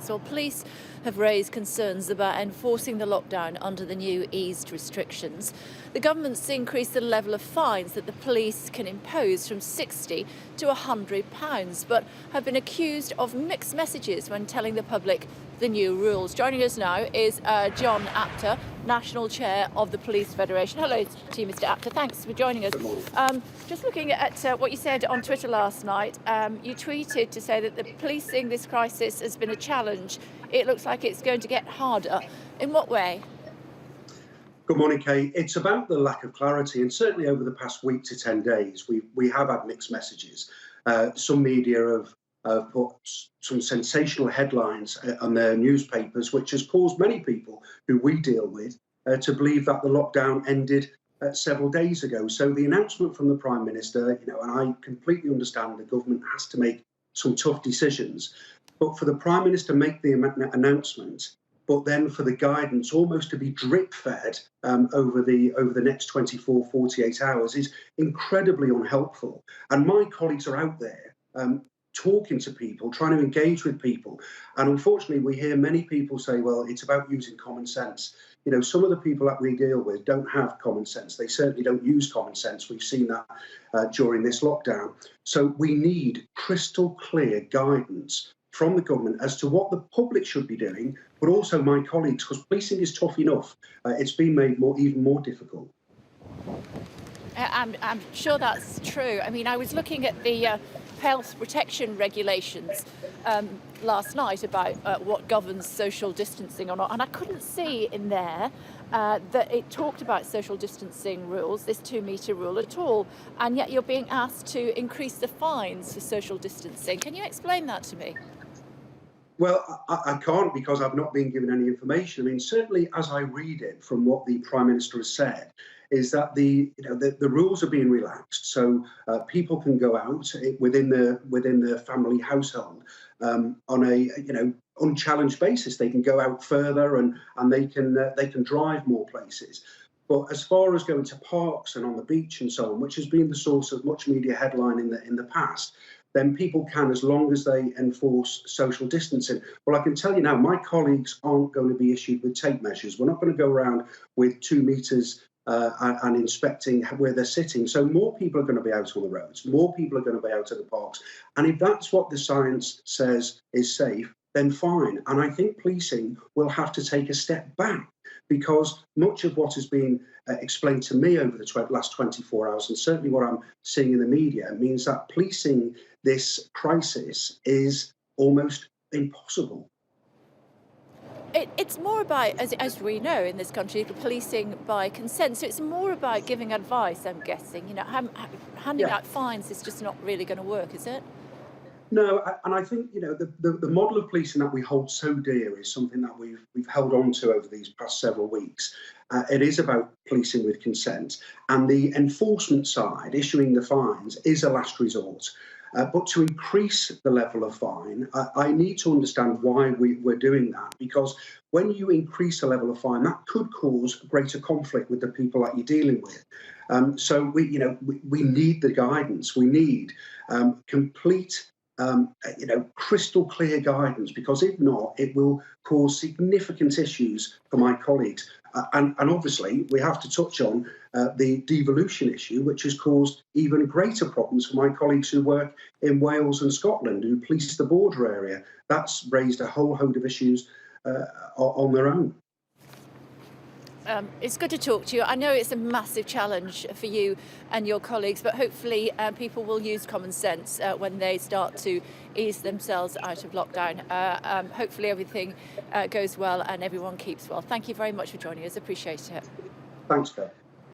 politics. Well, police have raised concerns about enforcing the lockdown under the new eased restrictions. The government's increased the level of fines that the police can impose from £60 to £100, but have been accused of mixed messages when telling the public the new rules. Joining us now is John Apter, National Chair of the Police Federation. Hello to you, Mr. Apter. Thanks for joining us. Just looking at what you said on Twitter last night, you tweeted to say that the policing this crisis has been a challenge. It looks like it's going to get harder. In what way? Good morning, Kate. It's about the lack of clarity, and certainly over the past week to 10 days, we have had mixed messages. Some media have put some sensational headlines on their newspapers, which has caused many people who we deal with to believe that the lockdown ended several days ago. So the announcement from the Prime Minister, and I completely understand the government has to make some tough decisions, but for the Prime Minister to make the announcement, but then for the guidance almost to be drip fed over the next 24, 48 hours is incredibly unhelpful. And my colleagues are out there talking to people, trying to engage with people. And unfortunately, we hear many people say, well, it's about using common sense. Some of the people that we deal with don't have common sense. They certainly don't use common sense. We've seen that during this lockdown. So we need crystal clear guidance from the government as to what the public should be doing, but also my colleagues, because policing is tough enough. It's been made even more difficult. I'm sure that's true. I mean, I was looking at the health protection regulations last night about what governs social distancing or not, and I couldn't see in there that it talked about social distancing rules, this 2-metre rule at all, and yet you're being asked to increase the fines for social distancing. Can you explain that to me? Well, I can't, because I've not been given any information. I mean, certainly as I read it from what the Prime Minister has said, is that the rules are being relaxed, so people can go out within the family household on a unchallenged basis. They can go out further and they can drive more places. But as far as going to parks and on the beach and so on, which has been the source of much media headline in the past, then people can, as long as they enforce social distancing. Well, I can tell you now, my colleagues aren't going to be issued with tape measures. We're not going to go around with 2 meters and inspecting where they're sitting. So more people are going to be out on the roads. More people are going to be out at the parks. And if that's what the science says is safe, then fine. And I think policing will have to take a step back, because much of what has been explained to me over the last 24 hours, and certainly what I'm seeing in the media, means that policing this crisis is almost impossible. It's more about, as we know in this country, policing by consent. So it's more about giving advice, I'm guessing. Handing out fines is just not really going to work, is it? No, and I think the model of policing that we hold so dear is something that we've held on to over these past several weeks. It is about policing with consent, and the enforcement side, issuing the fines, is a last resort. But to increase the level of fine, I need to understand why we're doing that, because when you increase the level of fine, that could cause greater conflict with the people that you're dealing with. So we need the guidance. We need complete, crystal clear guidance, because if not, it will cause significant issues for my colleagues. And obviously, we have to touch on the devolution issue, which has caused even greater problems for my colleagues who work in Wales and Scotland, who police the border area. That's raised a whole host of issues on their own. It's good to talk to you. I know it's a massive challenge for you and your colleagues, but hopefully people will use common sense when they start to ease themselves out of lockdown. Hopefully everything goes well and everyone keeps well. Thank you very much for joining us. Appreciate it. Thanks, Phil.